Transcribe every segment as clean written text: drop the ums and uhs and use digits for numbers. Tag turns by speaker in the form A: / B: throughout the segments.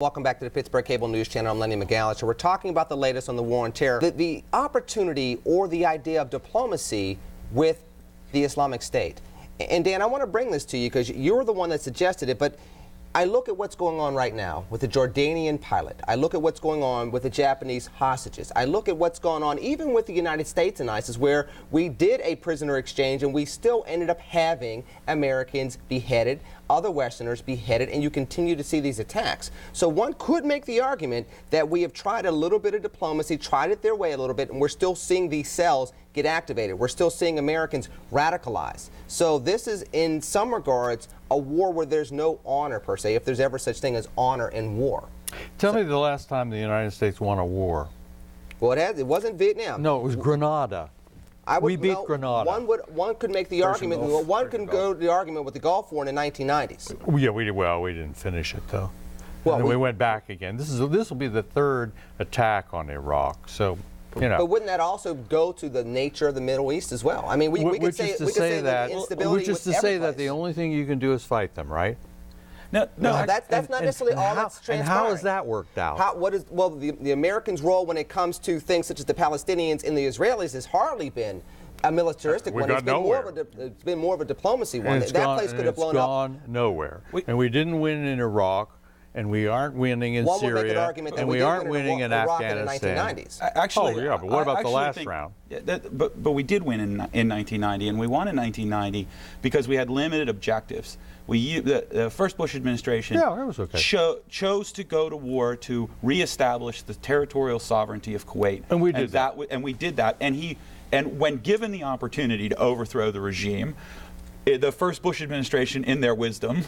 A: Welcome back to the Pittsburgh Cable News Channel. I'm Lenny McAllister. We're talking about the latest on the war on terror. The opportunity or the idea of diplomacy with the Islamic State. And Dan, I want to bring this to you because you're the one that suggested it, but I look at what's going on right now with the Jordanian pilot. I look at what's going on with the Japanese hostages. I look at what's going on even with the United States and ISIS, where we did a prisoner exchange and we still ended up having Americans beheaded, other Westerners beheaded, and you continue to see these attacks. So one could make the argument that we have tried a little bit of diplomacy, tried it their way a little bit, and we're still seeing these cells get activated. We're still seeing Americans radicalized. So this is, in some regards, a war where there's no honor, per se, if there's ever such thing as honor in war.
B: Tell me the last time the United States won a war.
A: Well, it wasn't Vietnam.
B: No, it was Grenada. We beat Grenada.
A: One could make the argument. One can go to the argument with the Gulf War in the 1990s.
B: Yeah, we didn't finish it though.
A: Well,
B: and then we went back again. This will be the third attack on Iraq. So, you know.
A: But wouldn't that also go to the nature of the Middle East as well? I mean, we could say that instability.
B: Which is to say that the only thing you can do is fight them, right?
A: No, that's not necessarily all that's transpiring.
B: And how has that worked out?
A: The Americans' role when it comes to things such as the Palestinians and the Israelis has hardly been a militaristic one. It's been more of a diplomacy one. That place could have blown up.
B: It's gone nowhere. And we didn't win in Iraq, and we aren't winning in Syria, and we aren't winning in Afghanistan.
A: In the 1990s.
C: Actually,
B: oh yeah, but what about the last round?
C: But we did win in 1990, and we won in 1990 because we had limited objectives. The first Bush administration chose to go to war to reestablish the territorial sovereignty of Kuwait,
B: and we did that.
C: And we did that. And when given the opportunity to overthrow the regime, the first Bush administration, in their wisdom,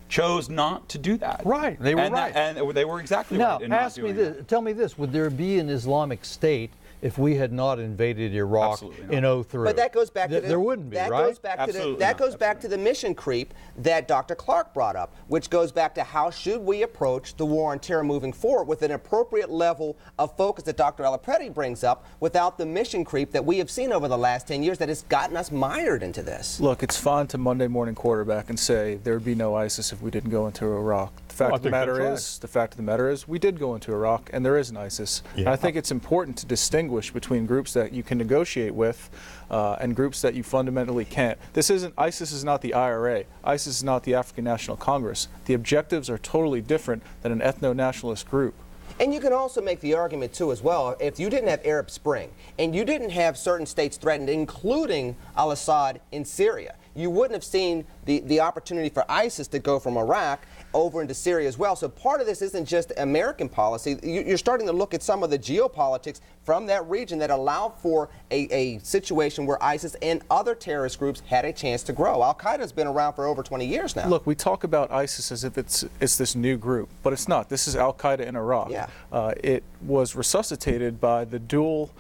C: chose not to do that.
B: Right, they were right.
C: And they were exactly right in not doing that.
B: Tell me this, would there be an Islamic State if we had not invaded Iraq in 03?
A: But that goes back to
B: there wouldn't be, right?
A: That goes back to the mission creep that Dr. Clarke brought up, which goes back to how should we approach the war on terror moving forward with an appropriate level of focus that Dr. Aleprete brings up without the mission creep that we have seen over the last 10 years that has gotten us mired into this.
D: Look, it's fine to Monday morning quarterback and say there would be no ISIS if we didn't go into Iraq. The fact of the matter is we did go into Iraq and there is an ISIS. Yeah. And I think it's important to distinguish between groups that you can negotiate with and groups that you fundamentally can't. ISIS is not the IRA. ISIS is not the African National Congress. The objectives are totally different than an ethno-nationalist group.
A: And you can also make the argument, too, as well, if you didn't have Arab Spring and you didn't have certain states threatened, including al-Assad in Syria, you wouldn't have seen the opportunity for ISIS to go from Iraq over into Syria as well. So part of this isn't just American policy. You're starting to look at some of the geopolitics from that region that allow for a situation where ISIS and other terrorist groups had a chance to grow. Al-Qaeda's been around for over 20 years now.
D: Look, we talk about ISIS as if it's this new group, but it's not. This is Al-Qaeda in Iraq.
A: Yeah.
D: It was resuscitated by the dual,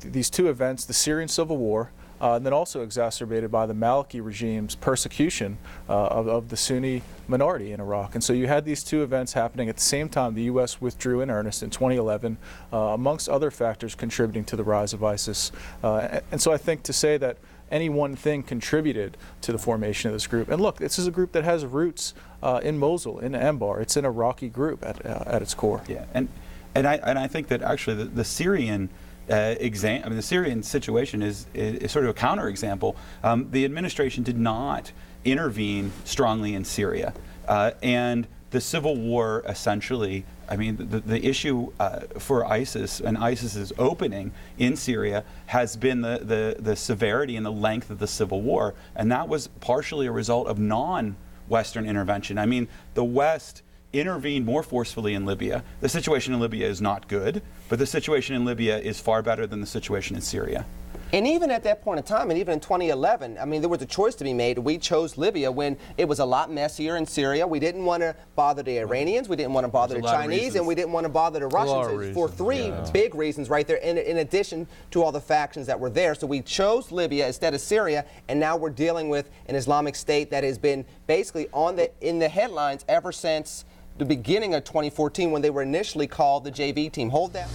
D: these two events, the Syrian civil war, and then also exacerbated by the Maliki regime's persecution of the Sunni minority in Iraq. And so you had these two events happening at the same time. The U.S. withdrew in earnest in 2011, amongst other factors contributing to the rise of ISIS. And so I think to say that any one thing contributed to the formation of this group. And look, this is a group that has roots in Mosul, in Anbar. It's an Iraqi group at its core.
C: Yeah, and I think that actually the Syrian the Syrian situation is sort of a counterexample. The administration did not intervene strongly in Syria, and the civil war essentially, I mean, the issue for ISIS and ISIS's opening in Syria has been the severity and the length of the civil war, and that was partially a result of non-Western intervention. I mean, the West intervened more forcefully in Libya. The situation in Libya is not good, but the situation in Libya is far better than the situation in Syria.
A: And even at that point in time, and even in 2011, I mean, there was a choice to be made. We chose Libya when it was a lot messier in Syria. We didn't want to bother the Iranians, we didn't want to bother the Chinese, and we didn't want to bother the Russians for three big reasons right there, in addition to all the factions that were there. So we chose Libya instead of Syria, and now we're dealing with an Islamic State that has been basically in the headlines ever since the beginning of 2014 when they were initially called the JV team. Hold that.